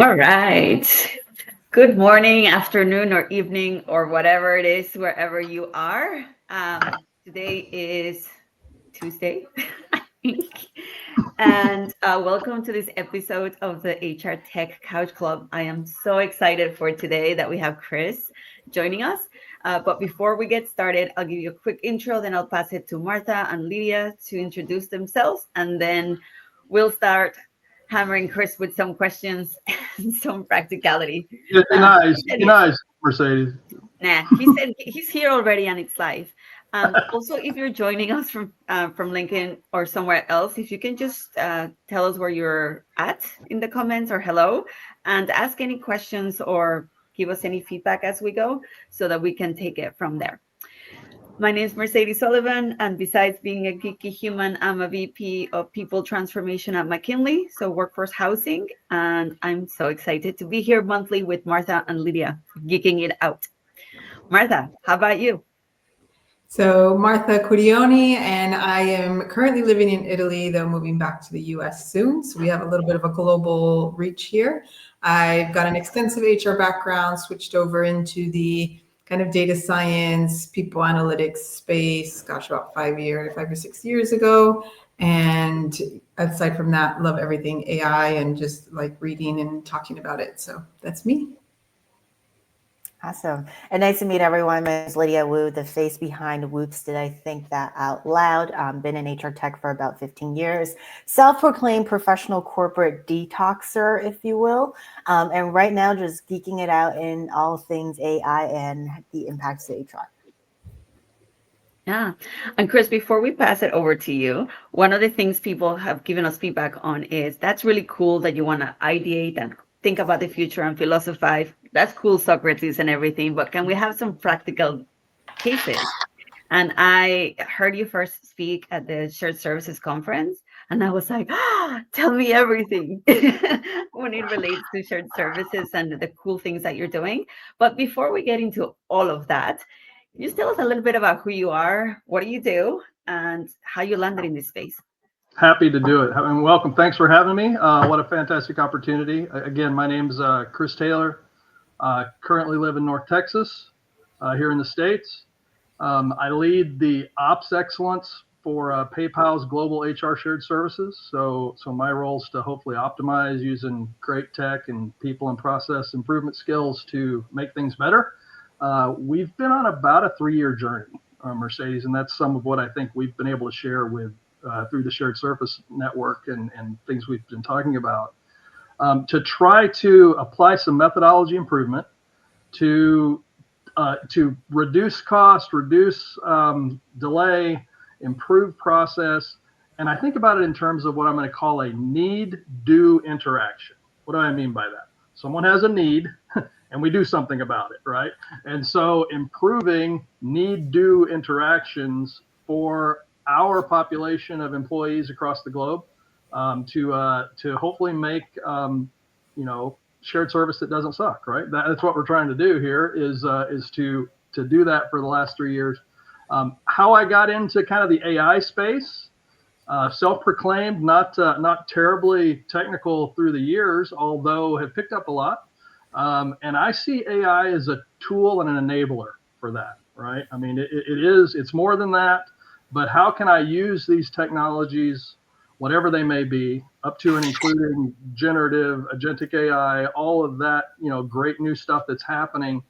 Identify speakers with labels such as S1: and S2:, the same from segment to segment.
S1: All right. Good morning, afternoon, or evening, or whatever it is, wherever you are. Today is Tuesday, I think. And welcome to this episode of the HR Tech Couch Club. I am so excited for today that we have Chris joining us. But before we get started, I'll give you a quick intro, then I'll pass it to Martha and Lydia to introduce themselves, and then we'll start hammering Chris with some questions and some practicality.
S2: Yeah, you're nice.
S1: He said
S2: You're nice, Mercedes.
S1: nah, he said he's here already and it's live. Also, if you're joining us from LinkedIn or somewhere else, if you can just tell us where you're at in the comments or hello, and ask any questions or give us any feedback as we go so that we can take it from there. My name is Mercedes Sullivan, and besides being a geeky human, I'm a VP of People Transformation at McKinley, so workforce housing, and I'm so excited to be here monthly with Martha and Lydia, geeking it out. Martha, how about you?
S3: So Martha Quirioni, and I am currently living in Italy, though moving back to the US soon. So we have a little bit of a global reach here. I've got an extensive HR background, switched over into the kind of data science, people analytics space, about 5 or 6 years ago. And aside from that, love everything AI and just like reading and talking about it. So that's me.
S4: Awesome. And nice to meet everyone. My name is Lydia Wu, the face behind Whoops. Did I think that out loud? Been in HR tech for about 15 years. Self-proclaimed professional corporate detoxer, if you will. And right now just geeking it out in all things AI and the impacts to HR.
S1: Yeah. And Chris, before we pass it over to you, one of the things people have given us feedback on is that's really cool that you want to ideate and think about the future and philosophize. That's cool, Socrates and everything, but can we have some practical cases? And I heard you first speak at the Shared Services Conference, and I was like, tell me everything when it relates to shared services and the cool things that you're doing. But before we get into all of that, can you just tell us a little bit about who you are, what do you do, and how you landed in this space?
S2: Happy to do it. And welcome. Thanks for having me. What a fantastic opportunity. Again, my name's Chris Taylor. Currently live in North Texas, here in the States. I lead the ops excellence for PayPal's global HR shared services. So my role is to hopefully optimize using great tech and people and process improvement skills to make things better. We've been on about a 3-year journey, Mercedes, and that's some of what I think we've been able to share with through the shared service network and things we've been talking about, to try to apply some methodology improvement to reduce cost, reduce delay, improve process. And I think about it in terms of what I'm going to call a need-do interaction. What do I mean by that? Someone has a need and we do something about it, right? And so improving need-do interactions for our population of employees across the globe, to hopefully make shared service that doesn't suck, right? That's what we're trying to do here is to do that for the last 3 years. How I got into kind of the AI space, self-proclaimed, not terribly technical through the years, although have picked up a lot. And I see AI as a tool and an enabler for that, right? I mean, it's more than that. But how can I use these technologies, whatever they may be, up to and including generative, agentic AI, all of that, great new stuff that's happening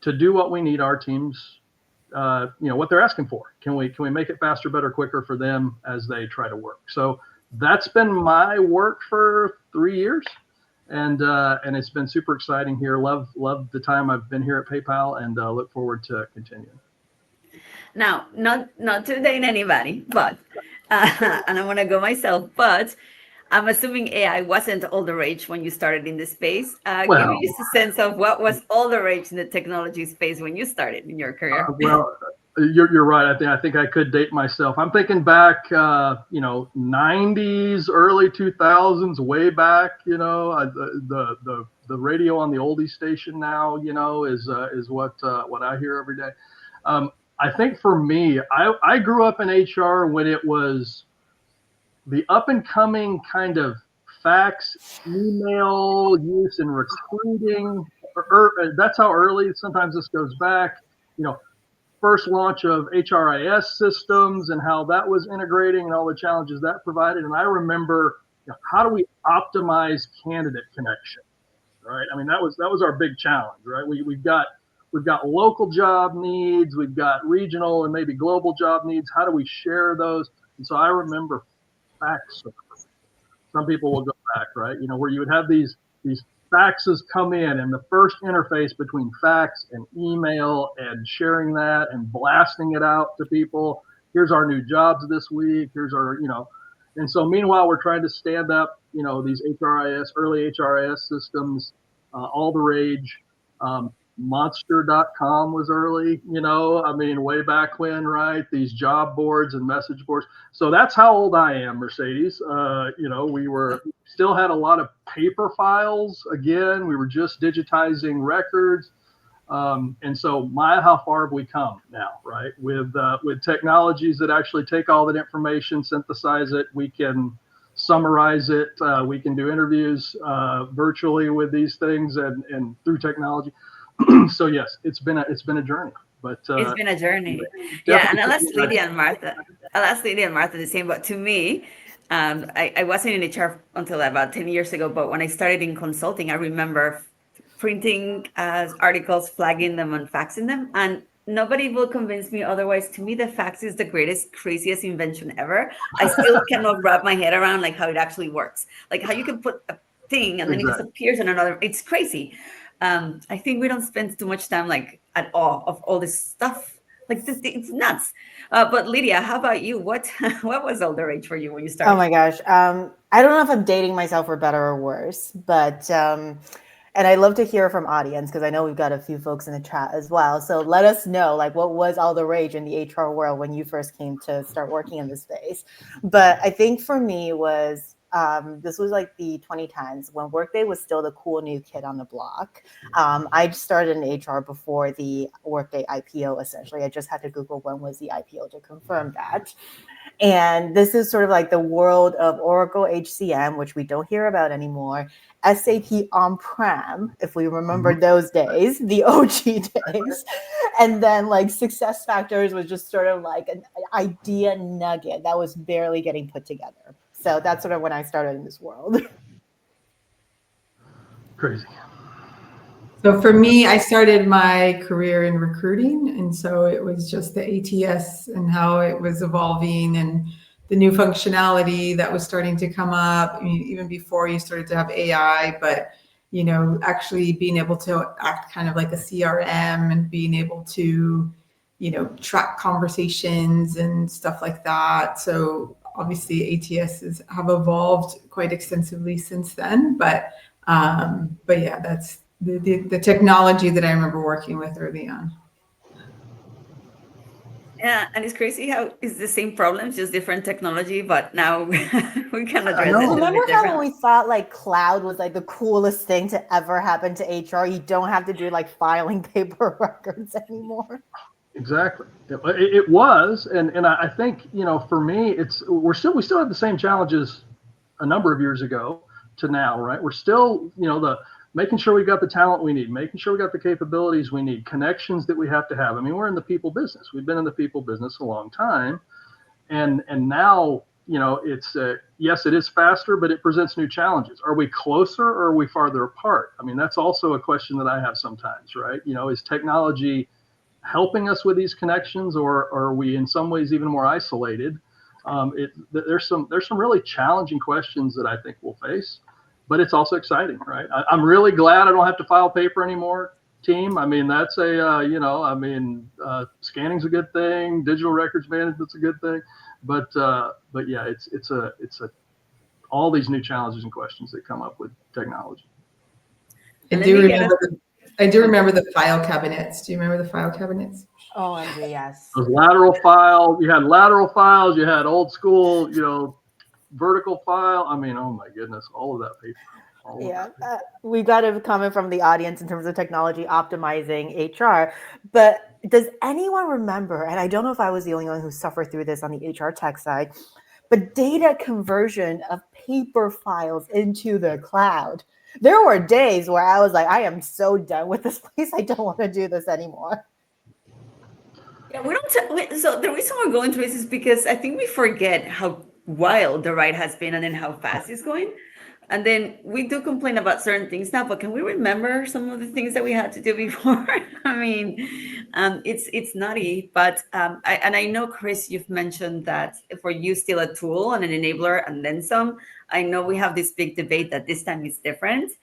S2: to do what we need our teams, what they're asking for. Can we make it faster, better, quicker for them as they try to work? So that's been my work for 3 years. And it's been super exciting here. Love the time I've been here at PayPal, and look forward to continuing.
S1: Now, not to date anybody, but and I want to go myself, but I'm assuming AI wasn't all the rage when you started in this space. Give me just a sense of what was all the rage in the technology space when you started in your career.
S2: You're right. I think I could date myself. I'm thinking back, 90s, early 2000s, way back. The radio on the oldie station now, is what I hear every day. I think for me, I grew up in HR when it was the up and coming kind of fax, email use in recruiting. That's how early. Sometimes this goes back. First launch of HRIS systems and how that was integrating and all the challenges that provided. And I remember, how do we optimize candidate connection, right? I mean, that was our big challenge, right? We've got local job needs, we've got regional and maybe global job needs. How do we share those? And so I remember fax servers. Some people will go back, right? Where you would have these faxes come in, and the first interface between fax and email and sharing that and blasting it out to people. Here's our new jobs this week. Here's our, and so meanwhile, we're trying to stand up, these early HRIS systems, all the rage. Monster.com was early, way back when, right? These job boards and message boards. So that's how old I am, Mercedes. We still had a lot of paper files. Again, we were just digitizing records. And so how far have we come now, right? With technologies that actually take all that information, synthesize it, we can summarize it. We can do interviews virtually with these things and through technology. So yes, it's been a journey, but
S1: it's been a journey. Yeah, and I'll ask Lydia and Martha the same. But to me, I wasn't in HR until about 10 years ago. But when I started in consulting, I remember printing articles, flagging them, and faxing them, and nobody will convince me otherwise. To me, the fax is the greatest, craziest invention ever. I still cannot wrap my head around how it actually works, how you can put a thing and then it just appears on another. It's crazy. I think we don't spend too much time at all this stuff. It's nuts. But Lydia, how about you? What was all the rage for you when you started?
S4: Oh my gosh. I don't know if I'm dating myself for better or worse, but and I love to hear from audience because I know we've got a few folks in the chat as well. So let us know what was all the rage in the HR world when you first came to start working in this space. But I think for me was this was the 2010s when Workday was still the cool new kid on the block. I started in HR before the Workday IPO, essentially. I just had to Google when was the IPO to confirm that. And this is sort of the world of Oracle HCM, which we don't hear about anymore. SAP on-prem, if we remember those days, the OG days. And then SuccessFactors was just sort of an idea nugget that was barely getting put together. So that's sort of when I started in this world.
S2: Crazy.
S3: So for me, I started my career in recruiting. And so it was just the ATS and how it was evolving and the new functionality that was starting to come up. I mean, even before you started to have AI, but, actually being able to act kind of like a CRM and being able to, track conversations and stuff like that. So obviously ATSs have evolved quite extensively since then, but yeah, that's the technology that I remember working with early on.
S1: Yeah, and it's crazy how it's the same problems, just different technology, but now we can address it.
S4: Remember how when we thought cloud was the coolest thing to ever happen to HR? You don't have to do filing paper records anymore.
S2: Exactly. It was, and I think for me, we still have the same challenges a number of years ago to now, right? We're still making sure we got the talent we need, making sure we got the capabilities we need, connections that we have to have. I mean, we're in the people business. We've been in the people business a long time, and now it's yes, it is faster, but it presents new challenges. Are we closer or are we farther apart? I mean, that's also a question that I have sometimes, right? Is technology helping us with these connections, or are we in some ways even more isolated? There's some really challenging questions that I think we'll face, but it's also exciting, right? I'm really glad I don't have to file paper anymore, team. I mean, that's scanning's a good thing, digital records management's a good thing, but yeah, it's all these new challenges and questions that come up with technology.
S3: I do remember the file cabinets. Do you remember the file cabinets?
S4: Oh, yes.
S2: Those lateral files. You had lateral files. You had old school, vertical file. I mean, oh my goodness, all of that paper.
S4: We got a comment from the audience in terms of technology optimizing HR. But does anyone remember? And I don't know if I was the only one who suffered through this on the HR tech side. but data conversion of paper files into the cloud. There were days where I was like, I am so done with this place. I don't want to do this anymore.
S1: Yeah, we don't. So the reason we're going through this is because I think we forget how wild the ride has been, and then how fast it's going. And then we do complain about certain things now, but can we remember some of the things that we had to do before? I mean, it's nutty, but I know, Chris, you've mentioned that for you, still a tool and an enabler, and then some. I know we have this big debate that this time is different.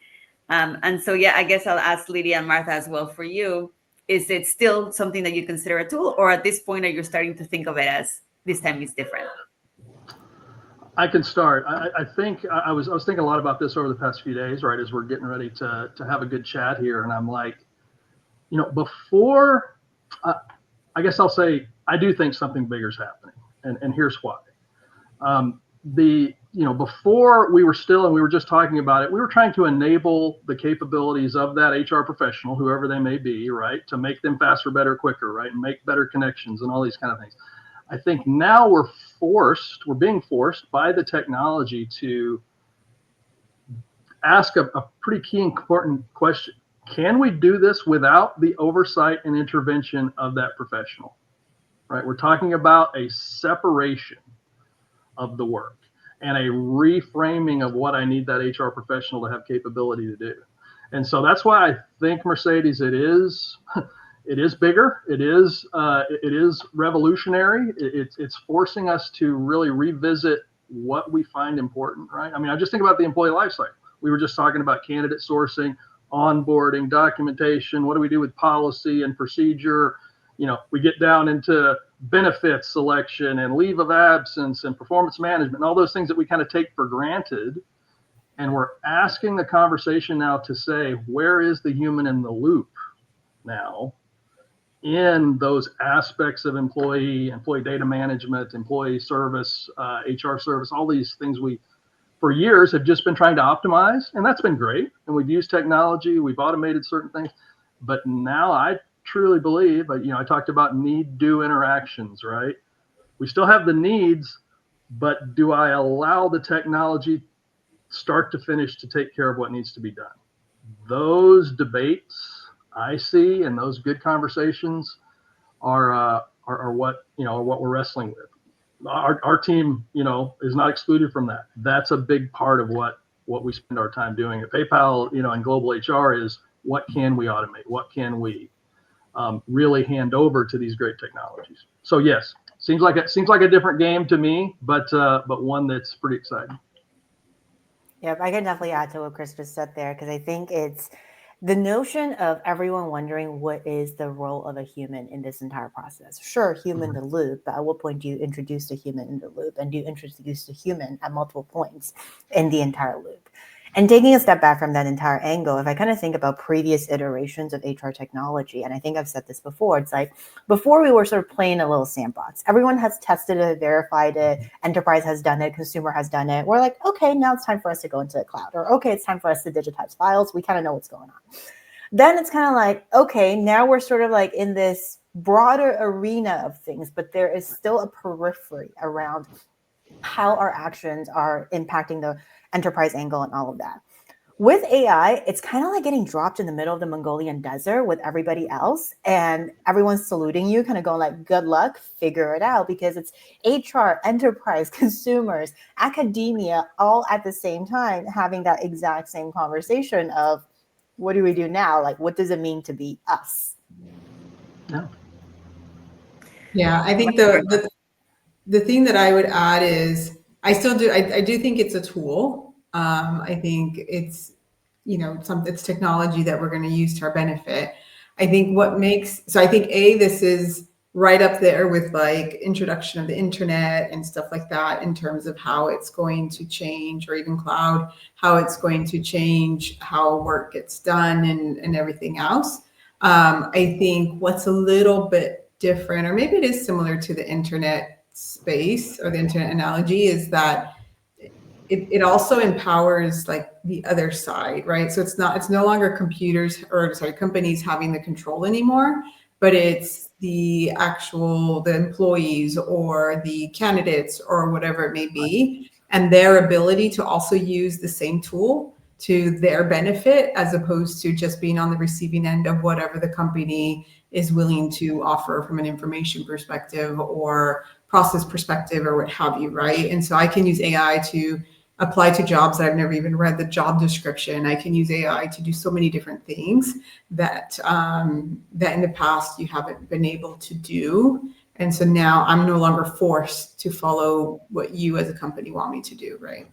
S1: And so, yeah, I guess I'll ask Lydia and Martha as well for you. Is it still something that you consider a tool, or at this point are you starting to think of it as this time is different?
S2: I can start. I think I was thinking a lot about this over the past few days, right, as we're getting ready to have a good chat here. And I'm like, before, I guess I'll say, I do think something bigger is happening. And here's why. Before we were still, and we were just talking about it, we were trying to enable the capabilities of that HR professional, whoever they may be, right, to make them faster, better, quicker, right, and make better connections and all these kind of things. I think now we're being forced by the technology to ask a pretty key important question. Can we do this without the oversight and intervention of that professional? Right? We're talking about a separation of the work and a reframing of what I need that HR professional to have capability to do. And so that's why I think, Mercedes, it is bigger. It is revolutionary. It's forcing us to really revisit what we find important, right? I mean, I just think about the employee life cycle. We were just talking about candidate sourcing, onboarding, documentation. What do we do with policy and procedure? We get down into benefits selection and leave of absence and performance management and all those things that we kind of take for granted. And we're asking the conversation now to say, where is the human in the loop now in those aspects of employee data management, employee service, HR service, all these things we, for years, have just been trying to optimize. And that's been great. And we've used technology, we've automated certain things. But now I truly believe, I talked about need-do interactions, right? We still have the needs, but do I allow the technology start to finish to take care of what needs to be done? Those debates I see, and those good conversations are what we're wrestling with. Our team, is not excluded from that. That's a big part of what we spend our time doing at PayPal, and global HR is, what can we automate? What can we really hand over to these great technologies? So yes, seems like a different game to me, but one that's pretty exciting.
S4: Yep, I can definitely add to what Chris just said there, because I think it's the notion of everyone wondering what is the role of a human in this entire process. Sure, human in the loop, but at what point do you introduce the human in the loop? And do you introduce the human at multiple points in the entire loop? And taking a step back from that entire angle, if I kind of think about previous iterations of HR technology, and I think I've said this before, it's like before we were sort of playing a little sandbox. Everyone has tested it, verified it, enterprise has done it, consumer has done it. We're like, okay, now it's time for us to go into the cloud, or okay, it's time for us to digitize files. We kind of know what's going on. Then it's kind of like, okay, now we're sort of like in this broader arena of things, but there is still a periphery around how our actions are impacting the enterprise angle and all of that. With AI, it's kind of like getting dropped in the middle of the Mongolian desert with everybody else, and everyone's saluting you, kind of going like, good luck, figure it out, because it's HR, enterprise, consumers, academia, all at the same time having that exact same conversation of, what do we do now? Like, what does it mean to be us?
S3: Yeah, I think the thing that I would add is I do think it's a tool. I think it's, it's technology that we're going to use to our benefit. I think this is right up there with like introduction of the internet and stuff like that, in terms of how it's going to change, or even cloud, how it's going to change how work gets done and everything else. I think what's a little bit different, or maybe it is similar to the internet space or the internet analogy, is that it also empowers like the other side, right? So it's no longer companies having the control anymore. but it's the employees or the candidates or whatever it may be, and their ability to also use the same tool to their benefit, as opposed to just being on the receiving end of whatever the company is willing to offer from an information perspective or process perspective or what have you, right? And so I can use AI to apply to jobs that I've never even read the job description. I can use AI to do so many different things that that in the past you haven't been able to do. And so now I'm no longer forced to follow what you as a company want me to do, right?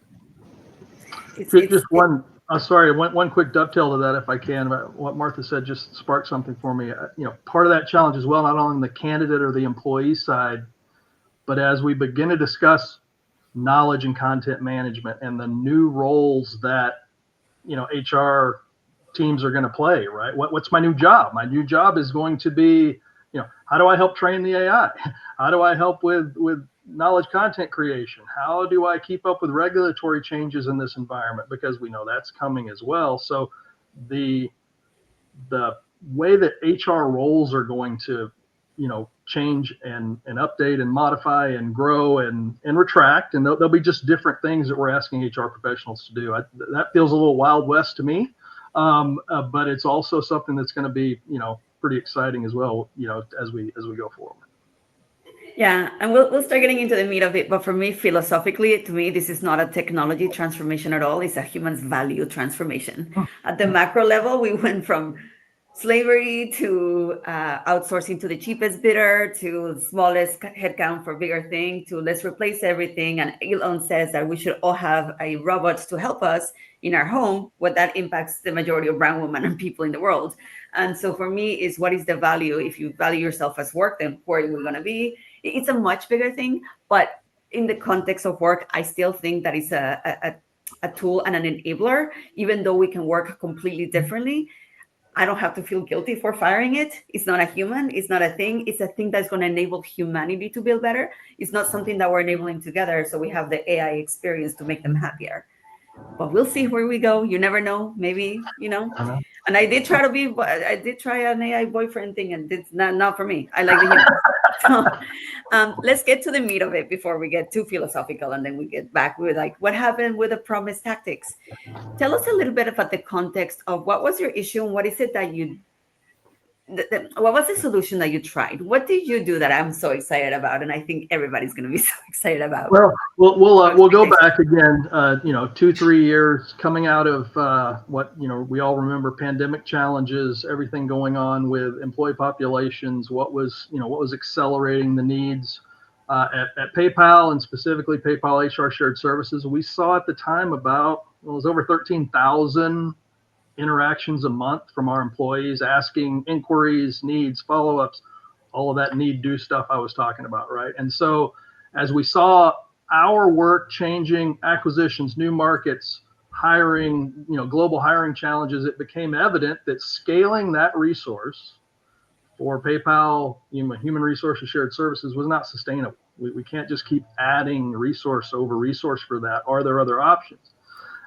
S2: Just one, sorry, one quick dovetail to that, if I can. What Martha said just sparked something for me. Part of that challenge as well, not only on the candidate or the employee side, but as we begin to discuss knowledge and content management and the new roles that HR teams are going to play, right? What's my new job? My new job is going to be, how do I help train the AI? How do I help with knowledge content creation? How do I keep up with regulatory changes in this environment? Because we know that's coming as well. So the way that HR roles are going to change and update and modify and grow and retract, and there'll be just different things that we're asking HR professionals to do. That feels a little Wild West to me, but it's also something that's going to be pretty exciting as well, as we go forward.
S1: Yeah, and we'll start getting into the meat of it. But for me, philosophically, to me, this is not a technology transformation at all. It's a human's value transformation. At the macro level, we went from slavery to outsourcing to the cheapest bidder to smallest headcount for bigger thing to let's replace everything. And Elon says that we should all have a robots to help us in our home. What that impacts the majority of brown women and people in the world. And so for me is what is the value? If you value yourself as work, then where are we going to be? It's a much bigger thing, but in the context of work, I still think that it's a tool and an enabler, even though we can work completely differently. I don't have to feel guilty for firing it. It's not a human. It's not a thing. It's a thing that's going to enable humanity to build better. It's not something that we're enabling together. So we have the AI experience to make them happier. But we'll see where we go. You never know. Maybe, And I did try an AI boyfriend thing, and it's not for me. I like the humans. So let's get to the meat of it before we get too philosophical, and then we get back with what happened with the promise tactics. Tell us a little bit about the context of what was your issue and what is it that what was the solution that you tried? What did you do that I'm so excited about, and I think everybody's going to be so excited about?
S2: Well, we'll go back again. 2-3 years coming out of what we all remember: pandemic challenges, everything going on with employee populations. What was accelerating the needs at PayPal, and specifically PayPal HR Shared Services. We saw at the time it was over 13,000 interactions a month from our employees, asking inquiries, needs, follow-ups, all of that need-do stuff I was talking about, right? And so as we saw our work changing, acquisitions, new markets, hiring, global hiring challenges, it became evident that scaling that resource for PayPal, Human Resources Shared Services, was not sustainable. We can't just keep adding resource over resource for that. Are there other options?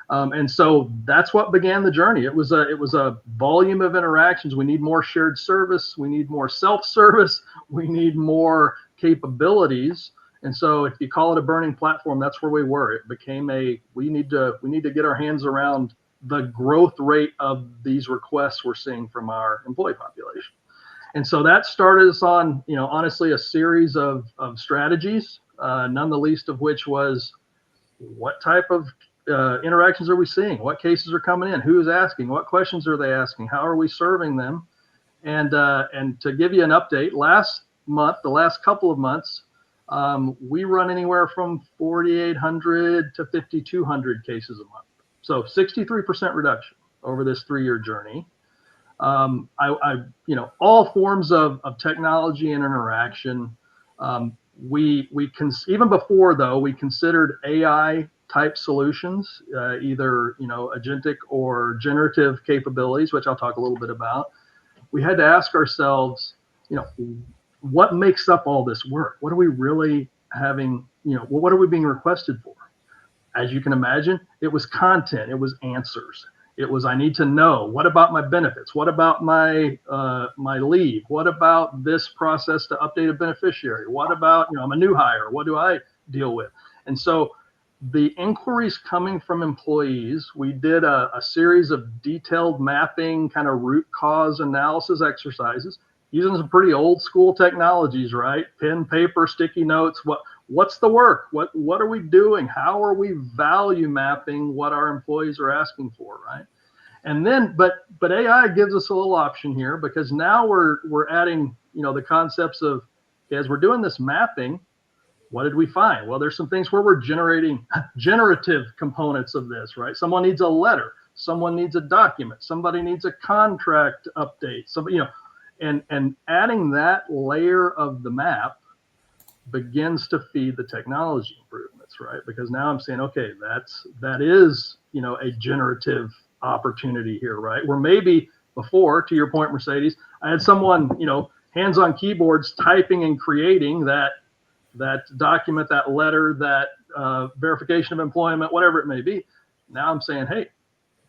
S2: And so that's what began the journey. It was a volume of interactions. We need more shared service. We need more self-service. We need more capabilities. And so if you call it a burning platform, that's where we were. It became we need to get our hands around the growth rate of these requests we're seeing from our employee population. And so that started us on, honestly, a series of strategies, none the least of which was what type of interactions are we seeing? What cases are coming in? Who's asking? What questions are they asking? How are we serving them? And to give you an update, the last couple of months, we run anywhere from 4,800 to 5,200 cases a month. So 63% reduction over this 3-year journey. All forms of technology and interaction. Even before though, we considered AI type solutions, either agentic or generative capabilities, which I'll talk a little bit about. We had to ask ourselves, what makes up all this work? What are we really having? What are we being requested for? As you can imagine, it was content, it was answers, It was, I need to know, what about my benefits? What about my my leave? What about this process to update a beneficiary? What about, I'm a new hire. What do I deal with? And so the inquiries coming from employees, we did a series of detailed mapping, kind of root cause analysis exercises using some pretty old school technologies, right? Pen, paper, sticky notes. What's the work? What are we doing? How are we value mapping what our employees are asking for, right? And then, but AI gives us a little option here, because now we're adding, the concepts of, as we're doing this mapping, what did we find? Well, there's some things where we're generating generative components of this, right? Someone needs a letter, someone needs a document, somebody needs a contract update, somebody, and adding that layer of the map begins to feed the technology improvements, right? Because now I'm saying, okay, that is, a generative opportunity here, right? Where maybe before, to your point, Mercedes, I had someone, hands on keyboards typing and creating that document, that letter, that verification of employment, whatever it may be. Now I'm saying, hey,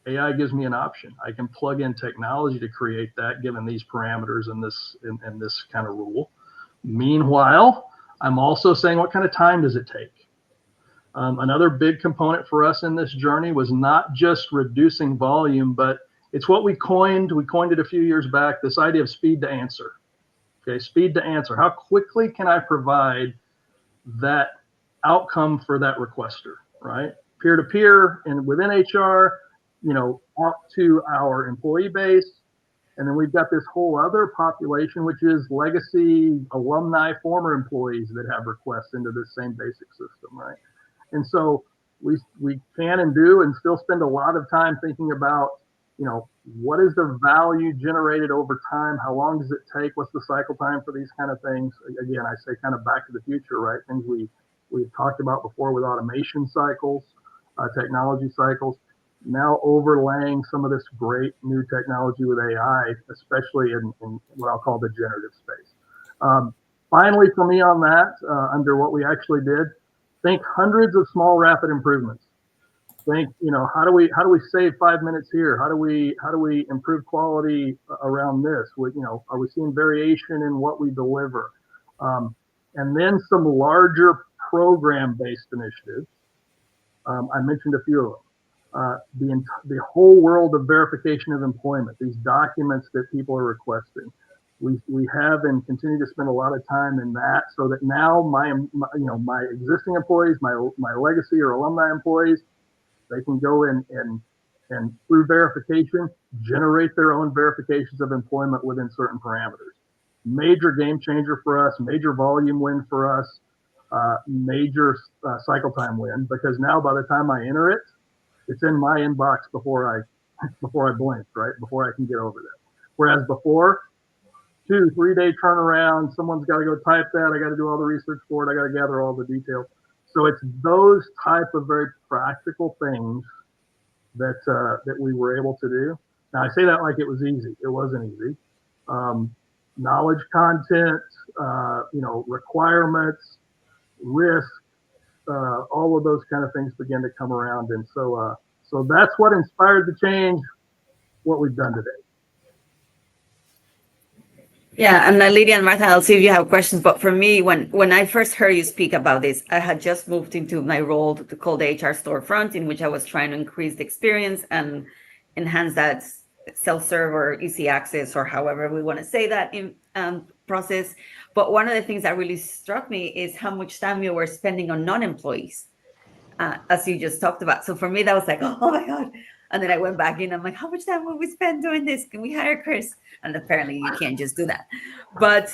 S2: AI gives me an option. I can plug in technology to create that, given these parameters and this kind of rule. Meanwhile, I'm also saying, what kind of time does it take? Another big component for us in this journey was not just reducing volume, but it's what we coined. We coined it a few years back, this idea of speed to answer. Okay, speed to answer. How quickly can I provide that outcome for that requester, right? Peer to peer and within HR, out to our employee base. And then we've got this whole other population, which is legacy alumni, former employees that have requests into this same basic system, right? And so we can and do and still spend a lot of time thinking about, what is the value generated over time? How long does it take? What's the cycle time for these kind of things? Again, I say kind of back to the future, right? Things we've talked about before with automation cycles, technology cycles. Now overlaying some of this great new technology with AI, especially in what I'll call the generative space. Finally, for me on that, under what we actually did, think hundreds of small rapid improvements. Think, how do we save 5 minutes here? How do we improve quality around this? Are we seeing variation in what we deliver? And then some larger program-based initiatives. I mentioned a few of them. The whole world of verification of employment, these documents that people are requesting. We have and continue to spend a lot of time in that, so that now my existing employees, my legacy or alumni employees, they can go in and through verification, generate their own verifications of employment within certain parameters. Major game changer for us, major volume win for us, major cycle time win, because now by the time I enter it, it's in my inbox before I blink, right? Before I can get over that. Whereas before, 2-3 day turnaround, someone's got to go type that, I got to do all the research for it, I got to gather all the details. So it's those type of very practical things that we were able to do. Now I say that like it was easy. It wasn't easy. Knowledge content, requirements, risk, all of those kind of things begin to come around. And so that's what inspired the change, what we've done today.
S1: Yeah, and Lydia and Martha, I'll see if you have questions. But for me, when I first heard you speak about this, I had just moved into my role called the HR storefront, in which I was trying to increase the experience and enhance that self-serve or easy access, or however we want to say that in process. But one of the things that really struck me is how much time you were spending on non-employees, as you just talked about. So for me, that was like, oh my God. And then I went back in, I'm like, how much time will we spend doing this? Can we hire Chris? And apparently you can't just do that. But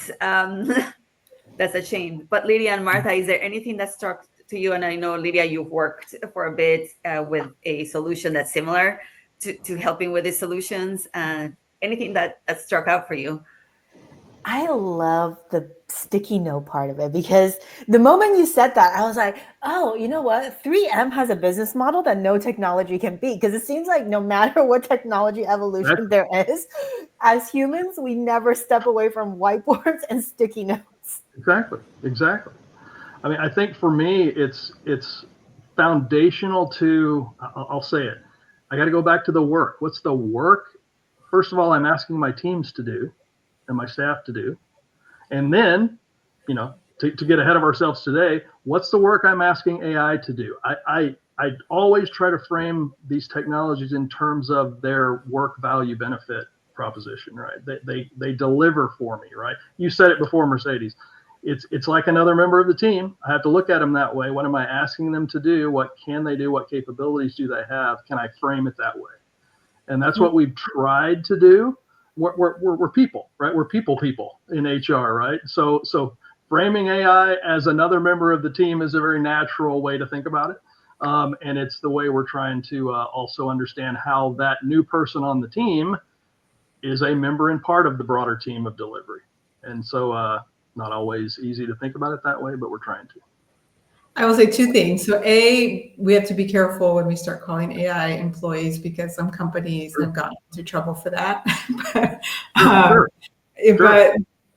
S1: that's a shame. But Lydia and Martha, is there anything that struck to you? And I know, Lydia, you've worked for a bit with a solution that's similar to helping with these solutions. Anything that struck out for you?
S4: I love the sticky note part of it, because the moment you said that, I was like, oh, you know what? 3M has a business model that no technology can beat, because it seems like no matter what technology evolution there is, as humans, we never step away from whiteboards and sticky notes.
S2: Exactly. I mean, I think for me, it's foundational to, I'll say it. I got to go back to the work. What's the work? First of all, I'm asking my teams to do and my staff to do. And then, to get ahead of ourselves today, what's the work I'm asking AI to do? I always try to frame these technologies in terms of their work value benefit proposition, right? They deliver for me, right? You said it before, Mercedes. It's like another member of the team. I have to look at them that way. What am I asking them to do? What can they do? What capabilities do they have? Can I frame it that way? And that's what we've tried to do. We're people, right? We're people in HR, right? So framing AI as another member of the team is a very natural way to think about it. And it's the way we're trying to also understand how that new person on the team is a member and part of the broader team of delivery. And so not always easy to think about it that way, but we're trying to.
S3: I will say two things. So we have to be careful when we start calling AI employees, because some companies have gotten into trouble for that.
S2: Sure.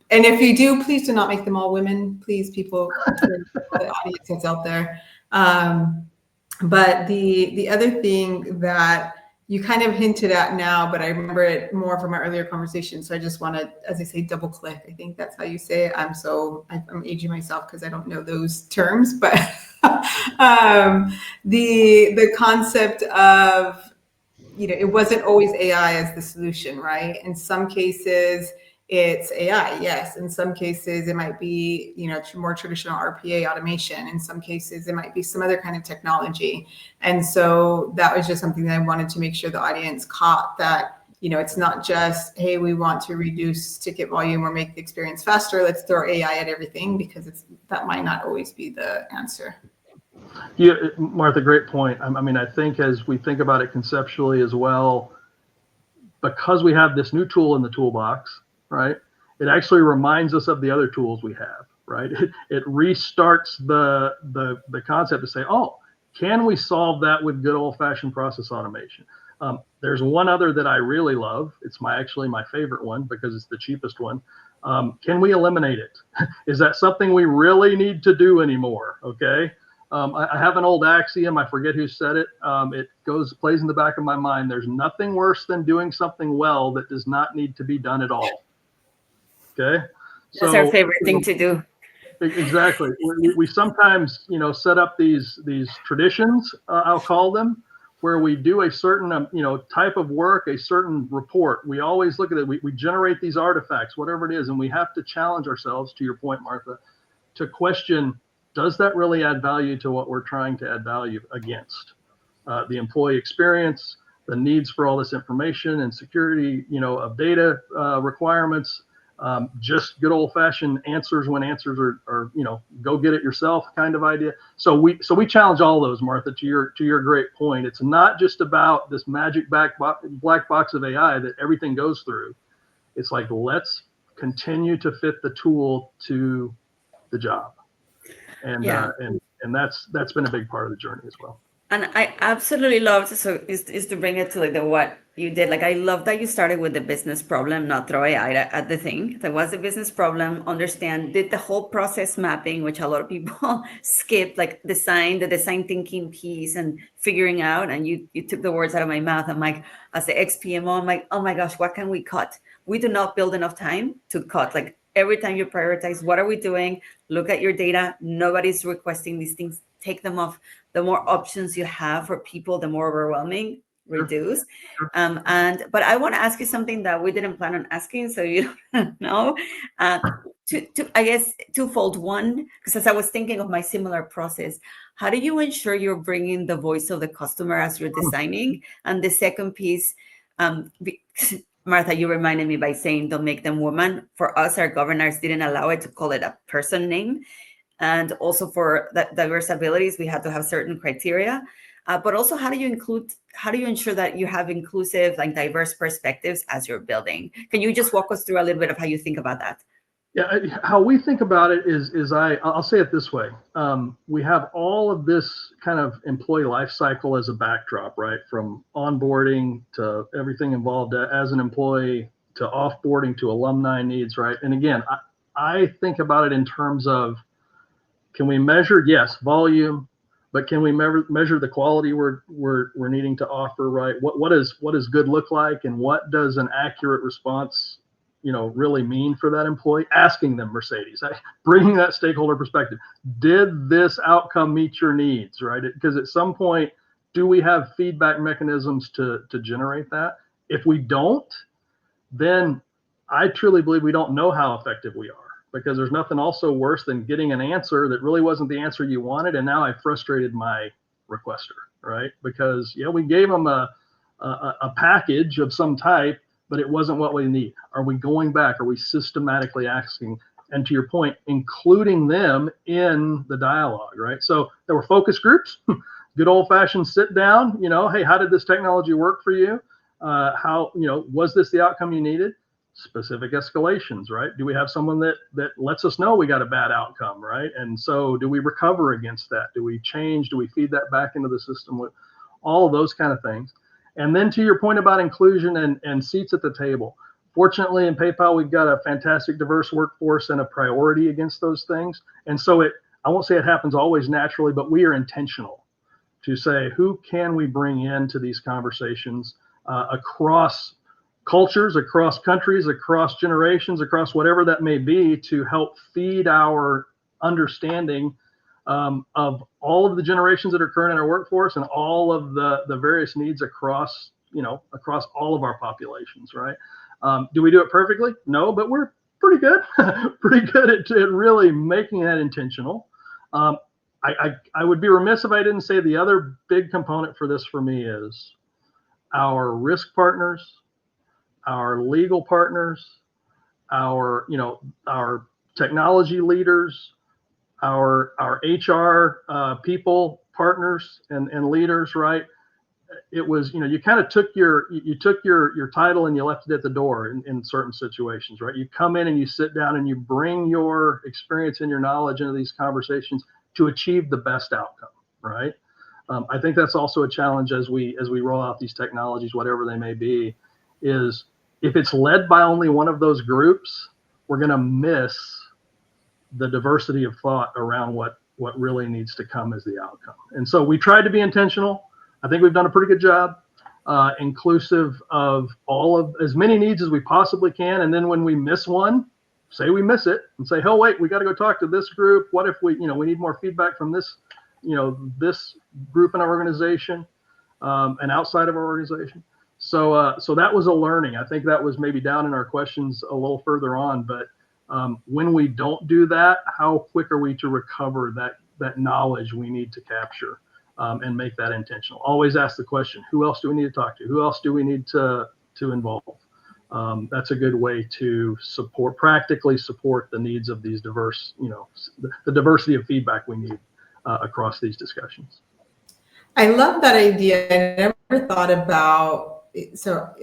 S3: And if you do, please do not make them all women, please, people, the audience that's out there. But the other thing that you kind of hinted at now, but I remember it more from our earlier conversation. So I just want to, as I say, double click. I think that's how you say it. I'm aging myself because I don't know those terms, but the concept of, it wasn't always AI as the solution, right? In some cases, it's AI, yes. In some cases, it might be, more traditional RPA automation. In some cases, it might be some other kind of technology. And so that was just something that I wanted to make sure the audience caught, that, it's not just, hey, we want to reduce ticket volume or make the experience faster, let's throw AI at everything, because that might not always be the answer.
S2: Yeah, Martha, great point. I think as we think about it conceptually as well, because we have this new tool in the toolbox, right? It actually reminds us of the other tools we have, right? It restarts the concept to say, oh, can we solve that with good old-fashioned process automation? There's one other that I really love. It's actually my favorite one because it's the cheapest one. Can we eliminate it? Is that something we really need to do anymore? Okay. I have an old axiom. I forget who said it. It plays in the back of my mind. There's nothing worse than doing something well that does not need to be done at all. Okay.
S1: That's our favorite thing to do.
S2: Exactly. We sometimes, set up these traditions, I'll call them, where we do a certain, type of work, a certain report. We always look at it. We generate these artifacts, whatever it is, and we have to challenge ourselves, to your point, Martha, to question, does that really add value to what we're trying to add value against? The employee experience, the needs for all this information and security, of data requirements, just good old-fashioned answers when answers are go get it yourself kind of idea. So we challenge all those, Martha, to your great point. It's not just about this magic black box of AI that everything goes through. It's like, let's continue to fit the tool to the job. And and that's been a big part of the journey as well.
S1: And I absolutely love is to bring it to like the what you did. Like, I love that you started with the business problem, not throw AI at the thing. That was the business problem, did the whole process mapping, which a lot of people skip, like the design thinking piece and figuring out, and you took the words out of my mouth. I'm like, as the ex-PMO, I'm like, oh my gosh, what can we cut? We do not build enough time to cut. Like, every time you prioritize, what are we doing? Look at your data. Nobody's requesting these things. Take them off. The more options you have for people, the more overwhelming. Reduce. But I want to ask you something that we didn't plan on asking, so you don't know. I guess twofold. One, because as I was thinking of my similar process, how do you ensure you're bringing the voice of the customer as you're designing? And the second piece, Martha, you reminded me by saying don't make them woman. For us, our governors didn't allow it to call it a person name. And also for that diverse abilities, we had to have certain criteria. But also, how do you ensure that you have inclusive, like diverse perspectives as you're building? Can you just walk us through a little bit of how you think about that?
S2: Yeah, how we think about it is I'll say it this way. We have all of this kind of employee life cycle as a backdrop, right? From onboarding to everything involved as an employee to offboarding to alumni needs, right? And again, I think about it in terms of, can we measure? Yes, volume, but can we measure the quality we're needing to offer, right? What does good look like, and what does an accurate response, really mean for that employee? Asking them, Mercedes, bringing that stakeholder perspective. Did this outcome meet your needs, right? Because at some point, do we have feedback mechanisms to generate that? If we don't, then I truly believe we don't know how effective we are, because there's nothing also worse than getting an answer that really wasn't the answer you wanted, and now I frustrated my requester, right? Because we gave them a package of some type, but it wasn't what we need. Are we going back? Are we systematically asking? And to your point, including them in the dialogue, right? So there were focus groups, good old fashioned sit down, hey, how did this technology work for you? How, was this the outcome you needed? Specific escalations, right? Do we have someone that lets us know we got a bad outcome, right? And so do we recover against that? Do we change? Do we feed that back into the system? With all of those kind of things. And then to your point about inclusion and seats at the table, fortunately in PayPal, we've got a fantastic diverse workforce and a priority against those things. And so I won't say it happens always naturally, but we are intentional to say, who can we bring into these conversations across cultures, across countries, across generations, across whatever that may be, to help feed our understanding of all of the generations that are current in our workforce and all of the various needs across all of our populations, right? Do we do it perfectly? No, but we're pretty good, pretty good at really making that intentional. I would be remiss if I didn't say the other big component for this for me is our risk partners, our legal partners, our technology leaders, our HR people, partners and leaders, right? It was, you kind of took your title and you left it at the door in certain situations, right? You come in and you sit down and you bring your experience and your knowledge into these conversations to achieve the best outcome, right? I think that's also a challenge as we roll out these technologies, whatever they may be, is if it's led by only one of those groups, we're going to miss the diversity of thought around what really needs to come as the outcome. And so we tried to be intentional. I think we've done a pretty good job, inclusive of all of as many needs as we possibly can. And then when we miss one, say we miss it and say, oh, wait, we got to go talk to this group. What if we need more feedback from this, this group in our organization and outside of our organization. So that was a learning. I think that was maybe down in our questions a little further on, but when we don't do that, how quick are we to recover that knowledge we need to capture and make that intentional? Always ask the question, who else do we need to talk to? Who else do we need to involve? That's a good way to practically support the needs of these diverse, the diversity of feedback we need across these discussions.
S3: I love that idea. I never thought about. So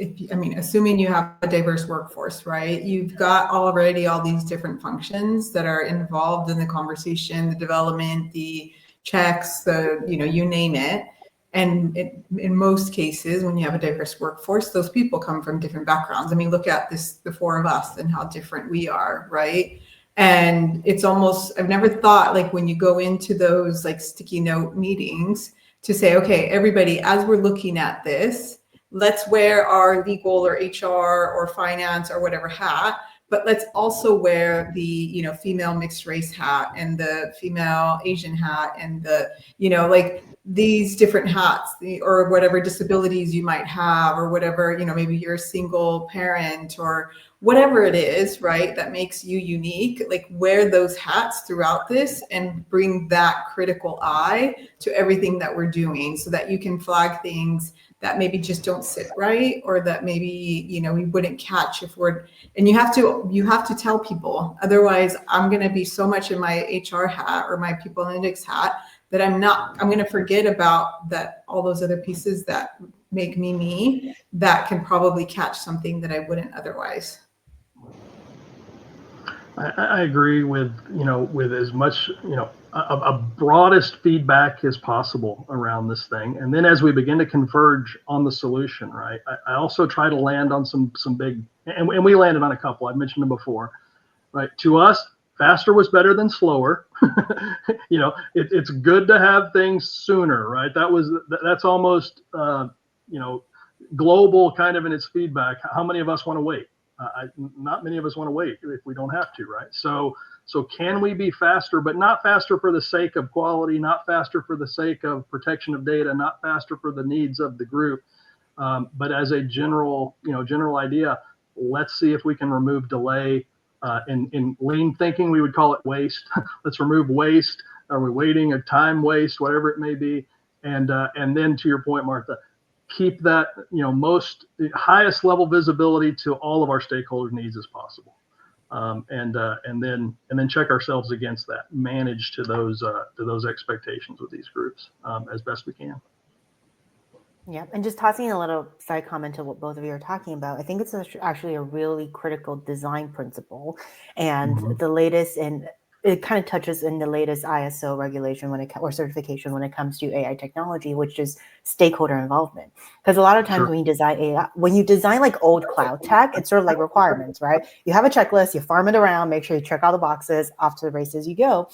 S3: assuming you have a diverse workforce, right? You've got already all these different functions that are involved in the conversation, the development, the checks, you name it. And in most cases, when you have a diverse workforce, those people come from different backgrounds. I mean, look at the four of us and how different we are, right? And it's almost, I've never thought, like, when you go into those like sticky note meetings to say, okay, everybody, as we're looking at this, let's wear our legal or HR or finance or whatever hat, but let's also wear the, female mixed race hat and the female Asian hat and the, like these different hats or whatever disabilities you might have or whatever, maybe you're a single parent or whatever it is, right? That makes you unique. Like, wear those hats throughout this and bring that critical eye to everything that we're doing so that you can flag things that maybe just don't sit right, or that maybe, we wouldn't catch and you have to tell people, otherwise I'm going to be so much in my HR hat or my people analytics hat that I'm going to forget about that, all those other pieces that make me, that can probably catch something that I wouldn't otherwise.
S2: I agree with as much, a broadest feedback as possible around this thing. And then as we begin to converge on the solution, right, I also try to land on some big, and we landed on a couple, I've mentioned them before, right? To us, faster was better than slower. It's good to have things sooner, right? That's almost global kind of in its feedback. How many of us want to wait? Not many of us want to wait if we don't have to, right? So can we be faster, but not faster for the sake of quality, not faster for the sake of protection of data, not faster for the needs of the group, but as a general idea, let's see if we can remove delay. In lean thinking, we would call it waste. Let's remove waste. Are we waiting? A time waste, whatever it may be, and then to your point, Martha, keep that the highest level visibility to all of our stakeholders' needs as possible, and then check ourselves against that, manage to those expectations with these groups as best we can.
S4: Yeah, and just tossing a little side comment to what both of you are talking about, I think it's actually a really critical design principle, and the latest, and it kind of touches in the latest ISO regulation or certification when it comes to AI technology, which is stakeholder involvement. Because a lot of times when you design AI, when you design like old cloud tech, it's sort of like requirements, right? You have a checklist, you farm it around, make sure you check all the boxes, off to the races you go.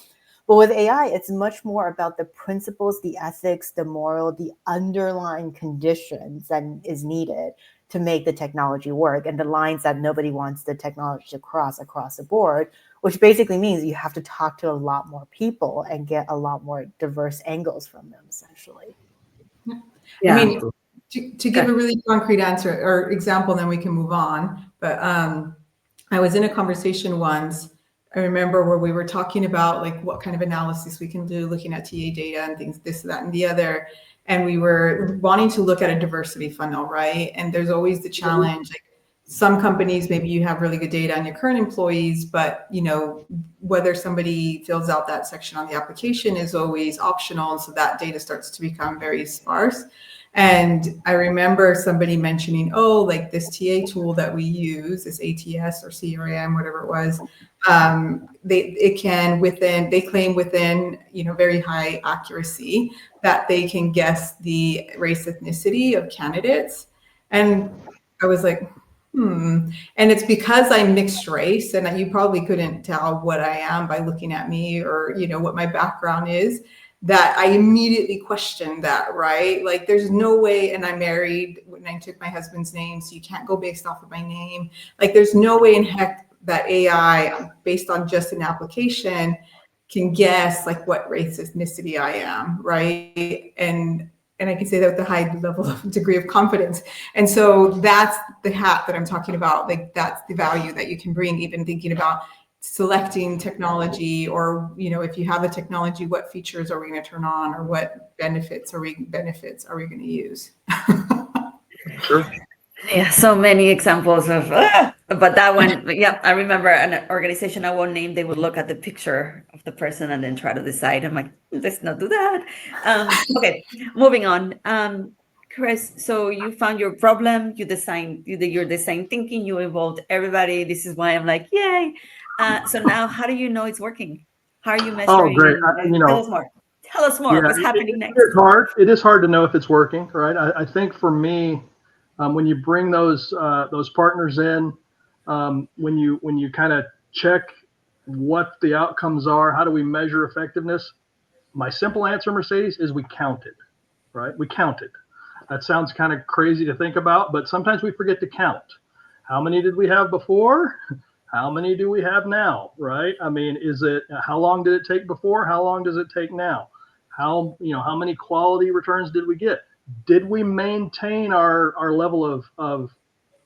S4: But with AI, it's much more about the principles, the ethics, the moral, the underlying conditions that is needed to make the technology work, and the lines that nobody wants the technology to cross across the board, which basically means you have to talk to a lot more people and get a lot more diverse angles from them, essentially.
S3: Yeah. I mean, to give a really concrete answer or example, then we can move on. But I was in a conversation once, I remember, where we were talking about like what kind of analysis we can do, looking at TA data and things, this, that, and the other. And we were wanting to look at a diversity funnel, right? And there's always the challenge, like some companies, maybe you have really good data on your current employees, but whether somebody fills out that section on the application is always optional. And so that data starts to become very sparse. And I remember somebody mentioning, like this TA tool that we use, this ATS or CRM, whatever it was, they claim within very high accuracy that they can guess the race ethnicity of candidates. And I was like, and it's because I'm mixed race, and you probably couldn't tell what I am by looking at me or what my background is, that I immediately questioned that, right? Like there's no way, and I'm married when I took my husband's name, so you can't go based off of my name. Like there's no way in heck that AI, based on just an application, can guess like what race, ethnicity I am, right? And I can say that with a high level of degree of confidence. And so that's the hat that I'm talking about. Like that's the value that you can bring, even thinking about selecting technology, or if you have the technology, what features are we going to turn on, or what benefits are we going to use?
S2: Sure.
S1: Yeah, so many examples of, but that one, yeah, I remember an organization I won't name, they would look at the picture of the person and then try to decide. I'm like, let's not do that. Okay, moving on. Chris, so you found your problem, you did your design thinking, you involved everybody. This is why I'm like, yay. So now how do you know it's working? How are you measuring?
S2: Oh, great.
S1: Tell us more. Tell us more.
S2: Yeah,
S1: What's happening next?
S2: It's hard. It is hard to know if it's working, right? I think for me, when you bring those partners in, when you kind of check what the outcomes are, how do we measure effectiveness? My simple answer, Mercedes, is we counted, right? We counted. That sounds kind of crazy to think about, but sometimes we forget to count. How many did we have before? How many do we have now, right? I mean, how long did it take before? How long does it take now? How many quality returns did we get? Did we maintain our level of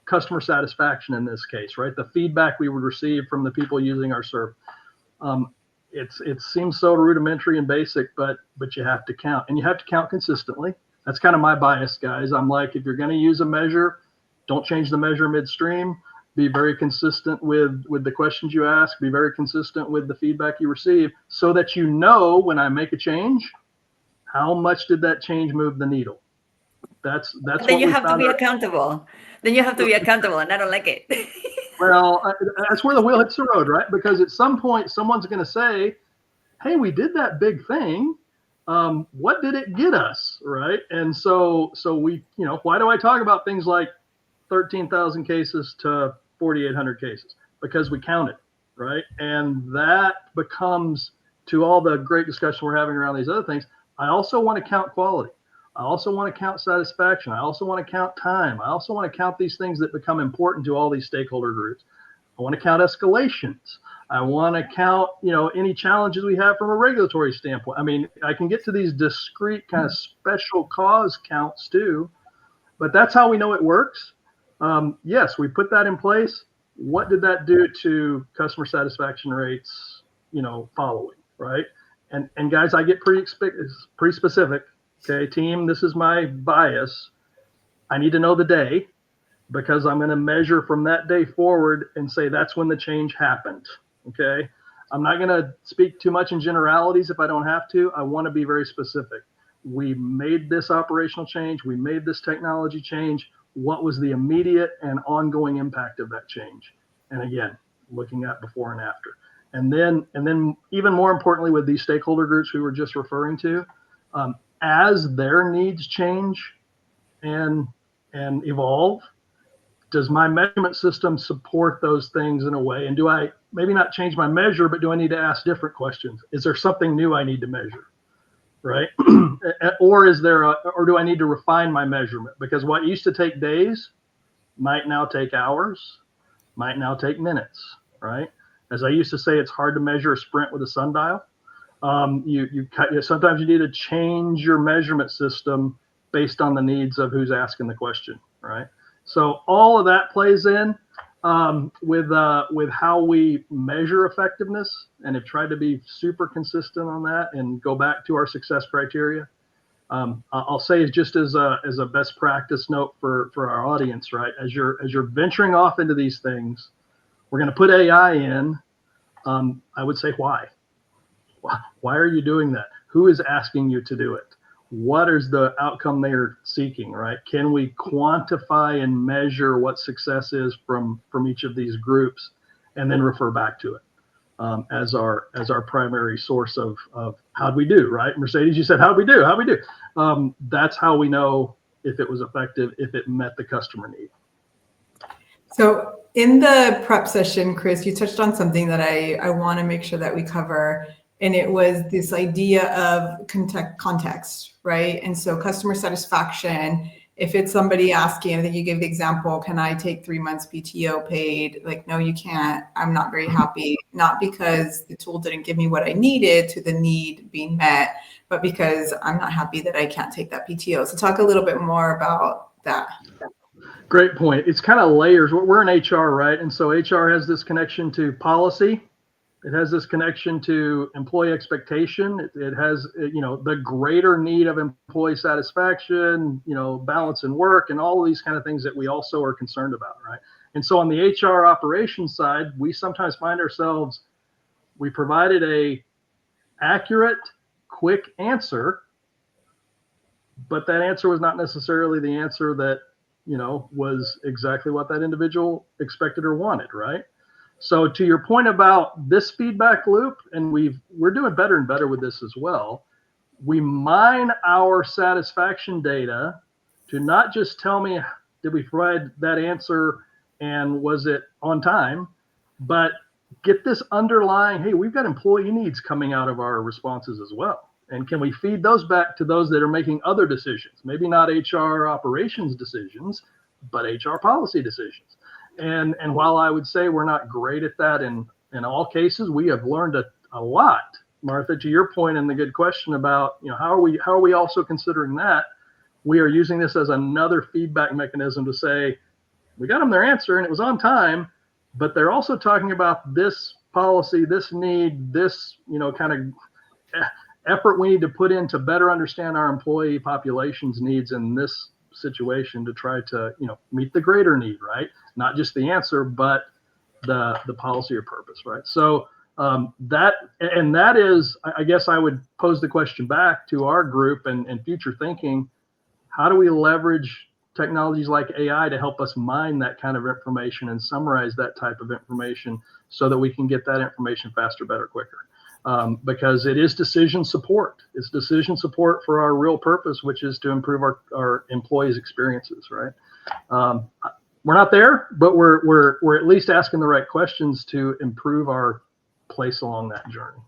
S2: customer satisfaction in this case, right? The feedback we would receive from the people using our service. It seems so rudimentary and basic, but you have to count, and you have to count consistently. That's kind of my bias, guys. I'm like, if you're going to use a measure, don't change the measure midstream. Be very consistent with the questions you ask. Be very consistent with the feedback you receive, so that when I make a change, how much did that change move the needle? That's
S1: then you have to be accountable. Then you have to be accountable, and I don't like it.
S2: Well, that's where the wheel hits the road, right? Because at some point, someone's going to say, "Hey, we did that big thing. What did it get us?" Right? And so we, why do I talk about things like 13,000 cases to 4,800 cases? Because we counted. right? And that becomes, to all the great discussion we're having around these other things, I also want to count quality. I also want to count satisfaction. I also want to count time. I also want to count these things that become important to all these stakeholder groups. I want to count escalations. I want to count, any challenges we have from a regulatory standpoint. I mean, I can get to these discrete kind of special cause counts too, but that's how we know it works. Yes, we put that in place. What did that do to customer satisfaction rates, following, right? And guys, I get pretty specific. Okay, team, this is my bias. I need to know the day, because I'm going to measure from that day forward and say that's when the change happened. Okay. I'm not going to speak too much in generalities if I don't have to. I want to be very specific. We made this operational change. We made this technology change. What was the immediate and ongoing impact of that change? And again, looking at before and after. And then even more importantly, with these stakeholder groups we were just referring to, as their needs change and evolve, does my measurement system support those things in a way? And do I maybe not change my measure, but do I need to ask different questions? Is there something new I need to measure, right? Or or do I need to refine my measurement? Because what used to take days might now take hours, might now take minutes, right? As I used to say, it's hard to measure a sprint with a sundial. Sometimes you need to change your measurement system based on the needs of who's asking the question, right? So all of that plays in with how we measure effectiveness, and have tried to be super consistent on that and go back to our success criteria. I'll say just as a best practice note for our audience, right? As you're venturing off into these things, we're going to put AI in. I would say why? Why are you doing that? Who is asking you to do it? What is the outcome they're seeking, right? Can we quantify and measure what success is from each of these groups, and then refer back to it as our primary source of how'd we do, right? Mercedes, you said, how'd we do? That's how we know if it was effective, if it met the customer need.
S3: So in the prep session, Chris, you touched on something that I want to make sure that we cover. And it was this idea of context, right? And so customer satisfaction, if it's somebody asking, I think you gave the example, can I take 3 months PTO paid? Like, no, you can't. I'm not very happy, not because the tool didn't give me what I needed to the need being met, but because I'm not happy that I can't take that PTO. So talk a little bit more about that.
S2: Great point. It's kind of layers. We're in HR, right? And so HR has this connection to policy. It has this connection to employee expectation. It has, the greater need of employee satisfaction, balance in work, and all of these kind of things that we also are concerned about, right? And so on the HR operations side, we sometimes find ourselves, we provided a accurate, quick answer, but that answer was not necessarily the answer that, was exactly what that individual expected or wanted, right? So to your point about this feedback loop, and we're doing better and better with this as well. We mine our satisfaction data to not just tell me, did we provide that answer and was it on time, but get this underlying, hey, we've got employee needs coming out of our responses as well. And can we feed those back to those that are making other decisions? Maybe not HR operations decisions, but HR policy decisions. And while I would say we're not great at that in all cases, we have learned a lot. Martha, to your point and the good question about, how are we also considering that? We are using this as another feedback mechanism to say, we got them their answer and it was on time, but they're also talking about this policy, this need, this, kind of effort we need to put in to better understand our employee population's needs in this situation to try to, meet the greater need, right? Not just the answer, but the policy or purpose, right? So that is, I guess I would pose the question back to our group and future thinking, how do we leverage technologies like AI to help us mine that kind of information and summarize that type of information so that we can get that information faster, better, quicker? Because it is decision support. It's decision support for our real purpose, which is to improve our employees' experiences, right? we're not there, but we're at least asking the right questions to improve our place along that journey.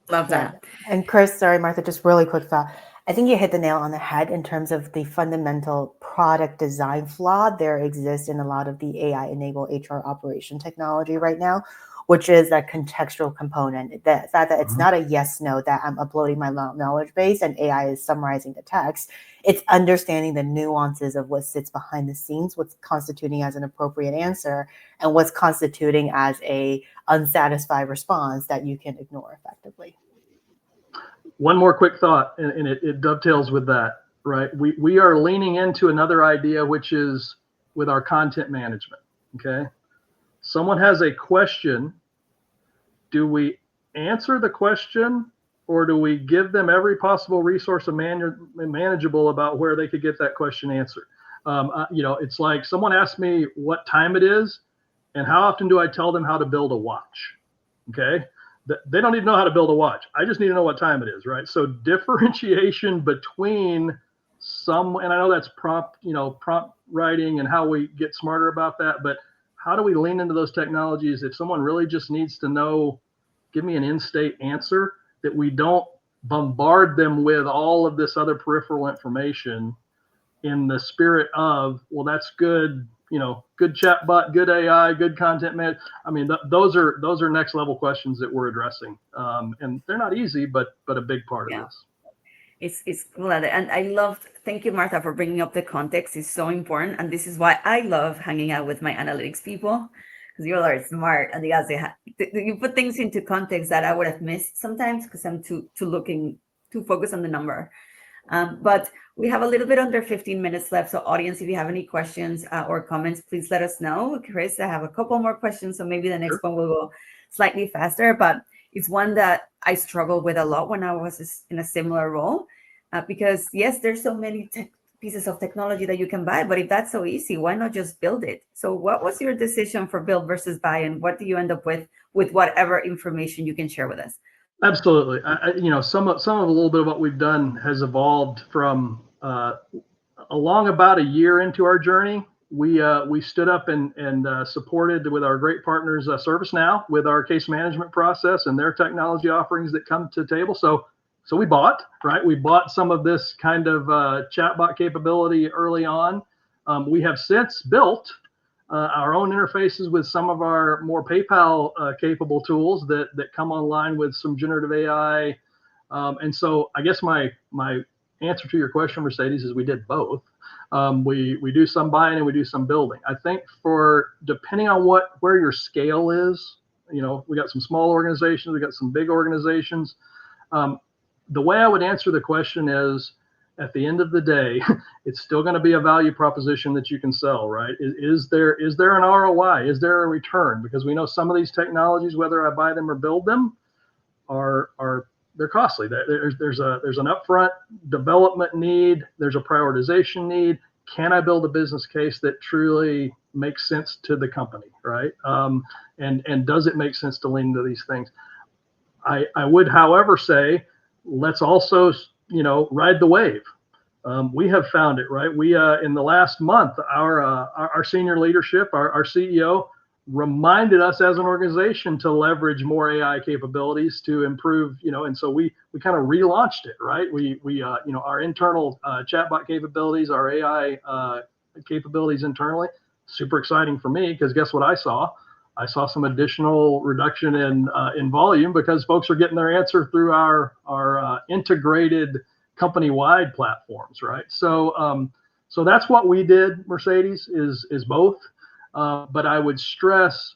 S1: Love that.
S4: And Chris, sorry, Martha, just really quick thought. I think you hit the nail on the head in terms of the fundamental product design flaw there exists in a lot of the AI-enabled HR operation technology right now, which is that contextual component. The fact that it's not a yes/no, that I'm uploading my knowledge base and AI is summarizing the text. It's understanding the nuances of what sits behind the scenes, what's constituting as an appropriate answer, and what's constituting as a unsatisfied response that you can ignore effectively.
S2: One more quick thought, and it dovetails with that, right? We are leaning into another idea, which is with our content management, okay? Someone has a question. Do we answer the question, or do we give them every possible resource manageable about where they could get that question answered? It's like someone asked me what time it is, and how often do I tell them how to build a watch? Okay. They don't need to know how to build a watch. I just need to know what time it is, right? So differentiation between and I know that's prompt writing and how we get smarter about that, but how do we lean into those technologies if someone really just needs to know, give me an in-state answer, that we don't bombard them with all of this other peripheral information in the spirit of, well, that's good, good chatbot, good AI, good content man. I mean, those are next level questions that we're addressing, and they're not easy, but a big part of this.
S1: It's cool, and I love. Thank you, Martha, for bringing up the context. It's so important, and this is why I love hanging out with my analytics people, because you all are smart, and you put things into context that I would have missed sometimes because I'm too focused on the number. But we have a little bit under 15 minutes left. So audience, if you have any questions or comments, please let us know. Chris, I have a couple more questions. So maybe the next one will go slightly faster, but it's one that I struggled with a lot when I was in a similar role. Because yes, there's so many pieces of technology that you can buy, but if that's so easy, why not just build it? So what was your decision for build versus buy, and what do you end up with whatever information you can share with us?
S2: Absolutely. Some of a little bit of what we've done has evolved from along about a year into our journey. We stood up and supported with our great partners, ServiceNow, with our case management process and their technology offerings that come to the table. So we bought, right? We bought some of this kind of chatbot capability early on. We have since built our own interfaces with some of our more PayPal capable tools that come online with some generative AI. And so I guess my answer to your question, Mercedes, is we did both. We do some buying and we do some building. I think depending on where your scale is, we got some small organizations, we got some big organizations. The way I would answer the question is, at the end of the day, it's still going to be a value proposition that you can sell, right? Is there an ROI? Is there a return? Because we know some of these technologies, whether I buy them or build them, they're costly. There's an upfront development need. There's a prioritization need. Can I build a business case that truly makes sense to the company, right? And does it make sense to lean into these things? I would, however, say, let's also, ride the wave. We have found it, right? We in the last month, our senior leadership, our CEO, reminded us as an organization to leverage more AI capabilities to improve, and so we kind of relaunched it, right? We our internal chatbot capabilities, our AI capabilities internally, super exciting for me, because guess what I saw? I saw some additional reduction in volume because folks are getting their answer through our integrated company-wide platforms, right? So that's what we did, Mercedes, is both. But I would stress,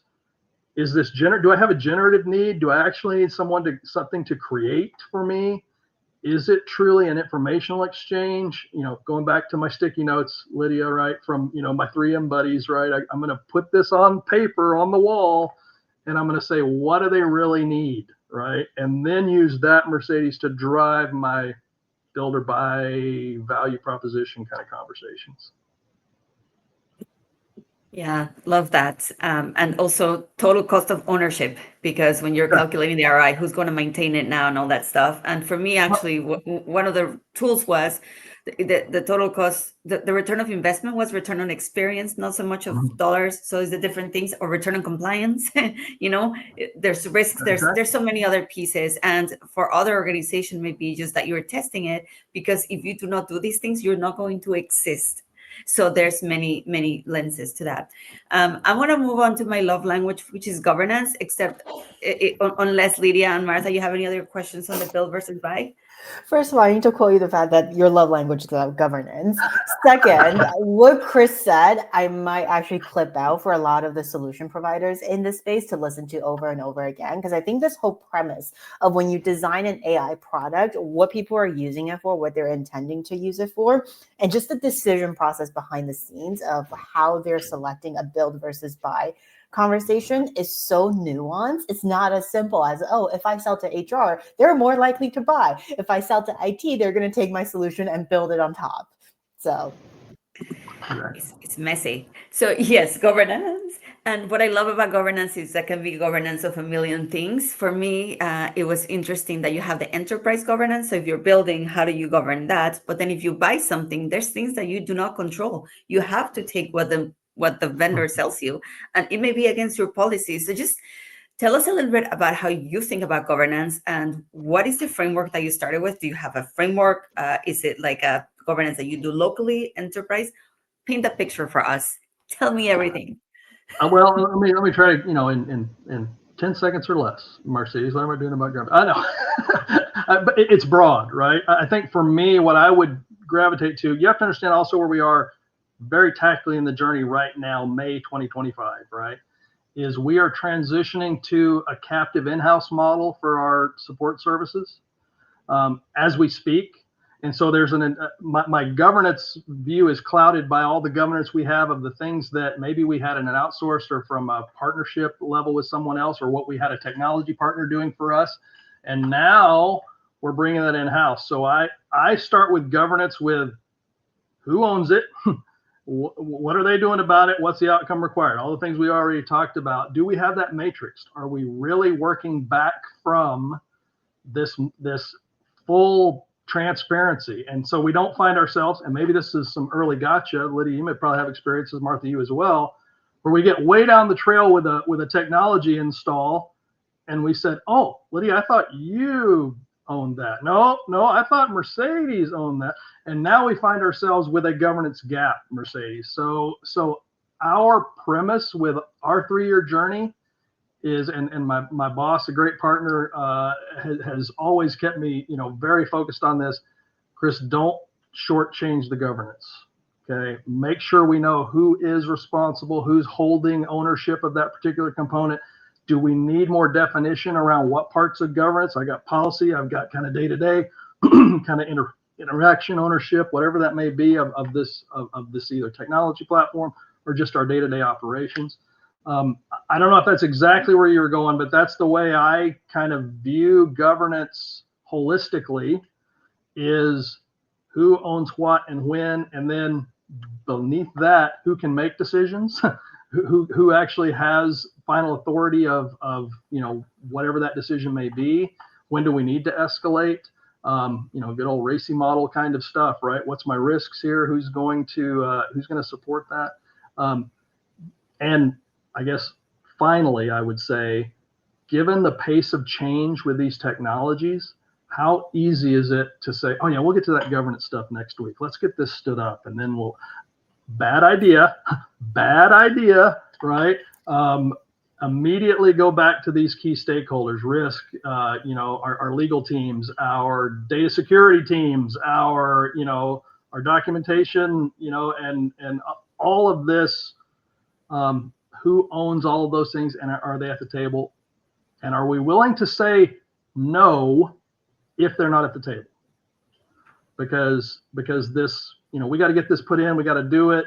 S2: do I have a generative need? Do I actually need something to create for me? Is it truly an informational exchange? Going back to my sticky notes, Lydia, right, from, my 3M buddies, right? I'm going to put this on paper on the wall, and I'm going to say, what do they really need, right? And then use that, Mercedes, to drive my build or buy value proposition kind of conversations.
S1: Yeah, love that. And also total cost of ownership, because when you're calculating the ROI, who's going to maintain it now and all that stuff. And for me, actually, one of the tools was the total cost, the return of investment was return on experience, not so much of dollars. So it's the different things, or return on compliance. There's risks.
S2: Exactly.
S1: There's so many other pieces. And for other organization, maybe just that you're testing it, because if you do not do these things, you're not going to exist. So there's many lenses to that. I want to move on to my love language, which is governance, except unless Lydia and Martha, you have any other questions on the build versus buy?
S4: First of all, I need to quote you the fact that your love language is governance. Second, what Chris said, I might actually clip out for a lot of the solution providers in this space to listen to over and over again, because I think this whole premise of when you design an AI product, what people are using it for, what they're intending to use it for, and just the decision process behind the scenes of how they're selecting a build versus buy conversation is so nuanced. It's not as simple as, oh, if I sell to HR, they're more likely to buy. If I sell to IT, they're going to take my solution and build it on top. So
S1: it's messy. So yes, governance. And what I love about governance is that can be governance of a million things. For me, it was interesting that you have the enterprise governance. So if you're building, how do you govern that? But then if you buy something, there's things that you do not control. You have to take what the vendor sells you, and it may be against your policies. So just tell us a little bit about how you think about governance, and what is the framework that you started with? Do you have a framework? Is it like a governance that you do locally, enterprise? Paint a picture for us. Tell me everything.
S2: Well, let me try to, in 10 seconds or less. Mercedes, what am I doing about government? I know, but it's broad, right? I think for me, what I would gravitate to, you have to understand also where we are very tactically in the journey right now, May 2025, right? Is we are transitioning to a captive in-house model for our support services as we speak. And so there's my governance view is clouded by all the governance we have of the things that maybe we had in an outsourced or from a partnership level with someone else, or what we had a technology partner doing for us. And now we're bringing that in-house. So I start with governance with who owns it, what are they doing about it, what's the outcome required, all the things we already talked about. Do we have that matrix? Are we really working back from this full transparency? And so we don't find ourselves, and maybe this is some early gotcha, Lydia, you may probably have experiences, Martha, you as well, where we get way down the trail with a technology install, and we said, oh, Lydia, I thought you owned that. No, I thought Mercedes owned that. And now we find ourselves with a governance gap, Mercedes. So our premise with our 3-year journey is, and my boss, a great partner, has always kept me, very focused on this. Chris, don't shortchange the governance. Okay, make sure we know who is responsible, who's holding ownership of that particular component. Do we need more definition around what parts of governance? I got policy, I've got kind of day-to-day, kind of interaction ownership, whatever that may be of this either technology platform or just our day-to-day operations. I don't know if that's exactly where you're going, but that's the way I kind of view governance holistically, is who owns what and when, and then beneath that, who can make decisions, who actually has final authority of whatever that decision may be. When do we need to escalate? Good old RACI model kind of stuff, right? What's my risks here? Who's going to support that? And I guess finally, I would say, given the pace of change with these technologies, how easy is it to say, oh yeah, we'll get to that governance stuff next week. Let's get this stood up, and then bad idea, right? Immediately go back to these key stakeholders, risk, our legal teams, our data security teams, our documentation, and all of this. Who owns all of those things, and are they at the table? And are we willing to say no if they're not at the table? Because this, we got to get this put in, we got to do it.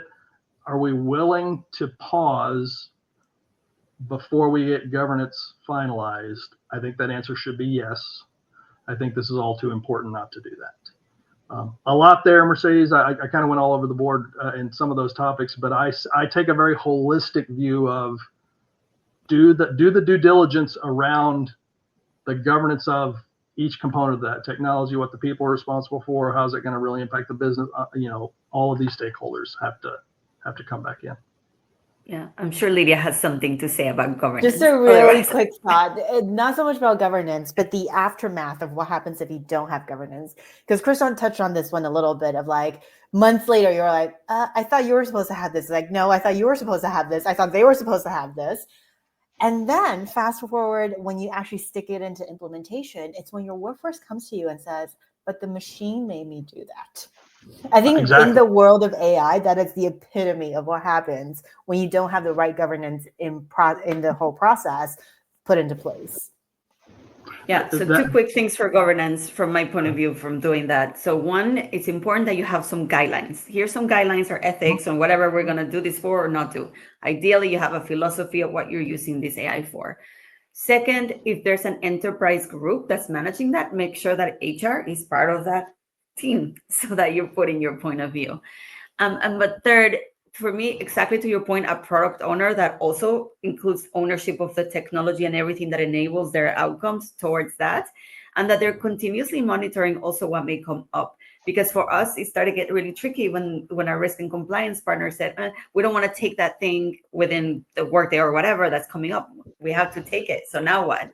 S2: Are we willing to pause before we get governance finalized? I think that answer should be yes. I think this is all too important not to do that. A lot there, Mercedes. I kind of went all over the board in some of those topics, but I take a very holistic view of do the due diligence around the governance of each component of that technology, what the people are responsible for, how's it going to really impact the business. All of these stakeholders have to come back in.
S1: Yeah, I'm sure Lydia has something to say about governance.
S4: Just a really quick thought, not so much about governance, but the aftermath of what happens if you don't have governance. Because Chris touched on this one a little bit of like months later, you're like, I thought you were supposed to have this. Like, no, I thought you were supposed to have this. I thought they were supposed to have this. And then fast forward, when you actually stick it into implementation, it's when your workforce comes to you and says, but the machine made me do that. I think in the world of AI, that is the epitome of what happens when you don't have the right governance in the whole process put into place.
S1: Yeah, so two quick things for governance from my point of view from doing that. So one, it's important that you have some guidelines. Here's some guidelines or ethics on whatever we're going to do this for or not do. Ideally, you have a philosophy of what you're using this AI for. Second, if there's an enterprise group that's managing that, make sure that HR is part of that team so that you're putting your point of view. But third, for me, exactly to your point, a product owner that also includes ownership of the technology and everything that enables their outcomes towards that, and that they're continuously monitoring also what may come up. Because for us, it started to get really tricky when our risk and compliance partner said, we don't want to take that thing within the workday or whatever that's coming up. We have to take it. So now what?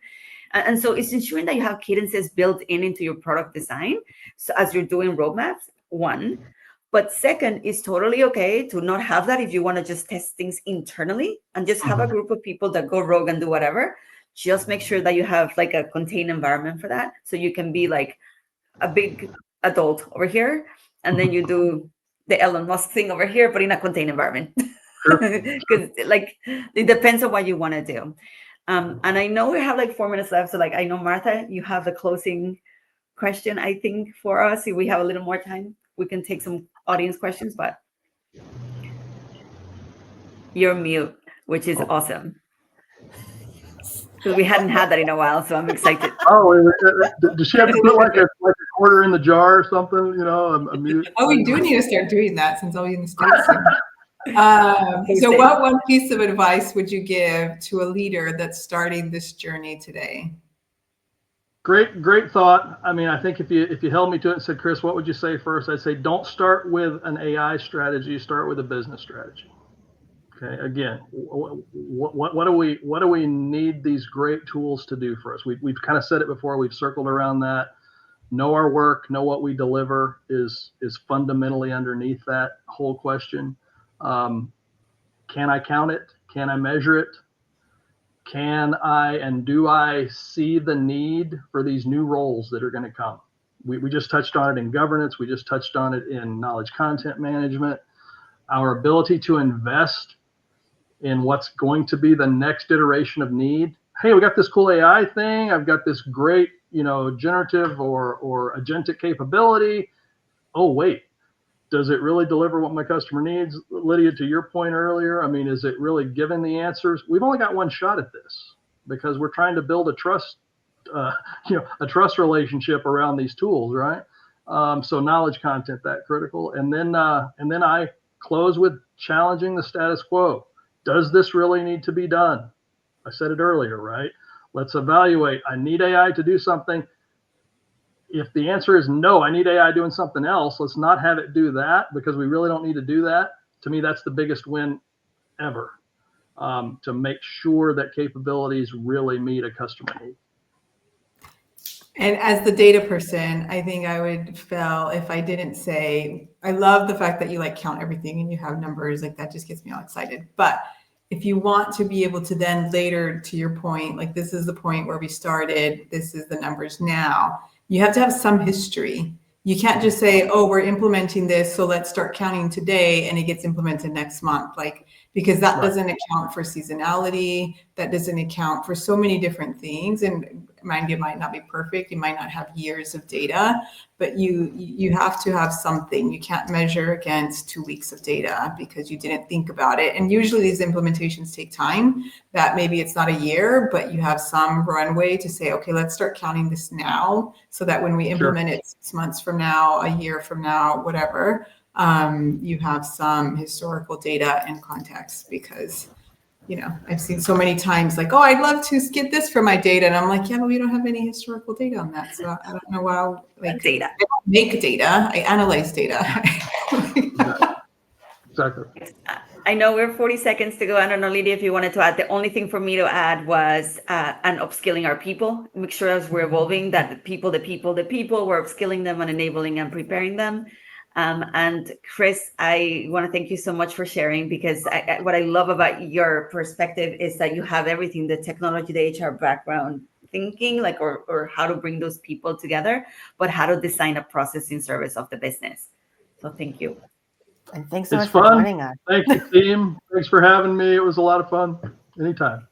S1: And so it's ensuring that you have cadences built into your product design. So as you're doing roadmaps, one. But second, it's totally okay to not have that if you want to just test things internally and just have a group of people that go rogue and do whatever. Just make sure that you have like a contained environment for that. So you can be like a big adult over here, and then you do the Elon Musk thing over here, but in a contained environment. Because like it depends on what you want to do. And I know we have like 4 minutes left. So like I know, Martha, you have the closing question, I think, for us. If we have a little more time, we can take some audience questions, but you're mute, which is awesome. Because we hadn't had that in a while, so I'm excited.
S2: Oh, does she have to put like a quarter in the jar or something? A mute.
S3: Oh, we do need to start doing that since I'll be in the States soon. So what one piece of advice would you give to a leader that's starting this journey today?
S2: Great thought. I mean, I think if you held me to it and said, Chris, what would you say first? I'd say don't start with an AI strategy. Start with a business strategy. Okay. Again, what do we need these great tools to do for us? We've kind of said it before. We've circled around that. Know our work. Know what we deliver is fundamentally underneath that whole question. Can I count it? Can I measure it? Can I and do I see the need for these new roles that are going to come? We just touched on it in governance. We just touched on it in knowledge content management. Our ability to invest in what's going to be the next iteration of need. Hey, we got this cool AI thing. I've got this great, generative or agentic capability. Oh, wait. Does it really deliver what my customer needs? Lydia, to your point earlier, I mean, is it really giving the answers? We've only got one shot at this because we're trying to build a trust relationship around these tools, right? So knowledge content, that critical. And then I close with challenging the status quo. Does this really need to be done? I said it earlier, right? Let's evaluate. I need AI to do something. If the answer is no, I need AI doing something else, let's not have it do that because we really don't need to do that. To me, that's the biggest win ever, to make sure that capabilities really meet a customer need.
S3: And as the data person, I think I would fail if I didn't say, I love the fact that you like count everything and you have numbers, like that just gets me all excited. But if you want to be able to then later, to your point, like this is the point where we started, this is the numbers now, you have to have some history. You can't just say, oh, we're implementing this, so let's start counting today and it gets implemented next month. Because that doesn't account for seasonality, that doesn't account for so many different things. And mind you, it might not be perfect, you might not have years of data, but you have to have something. You can't measure against 2 weeks of data because you didn't think about it. And usually these implementations take time, that maybe it's not a year, but you have some runway to say, okay, let's start counting this now so that when we implement it 6 months from now, a year from now, whatever, you have some historical data and context, because I've seen so many times like, oh, I'd love to get this for my data. And I'm like, yeah, but we don't have any historical data on that. So I don't know why, like,
S1: Data.
S3: I don't make data, I analyze data.
S2: Exactly.
S1: I know we're 40 seconds to go. I don't know, Lydia, if you wanted to add. The only thing for me to add was and upskilling our people. Make sure as we're evolving that the people, we're upskilling them and enabling and preparing them. And Chris, I want to thank you so much for sharing, because what I love about your perspective is that you have everything, the technology, the HR background thinking, like, or how to bring those people together, but how to design a process in service of the business. So thank you.
S4: And thanks so
S2: It's
S4: much for
S2: fun.
S4: joining us.
S2: Thank you, team. Thanks for having me. It was a lot of fun. Anytime.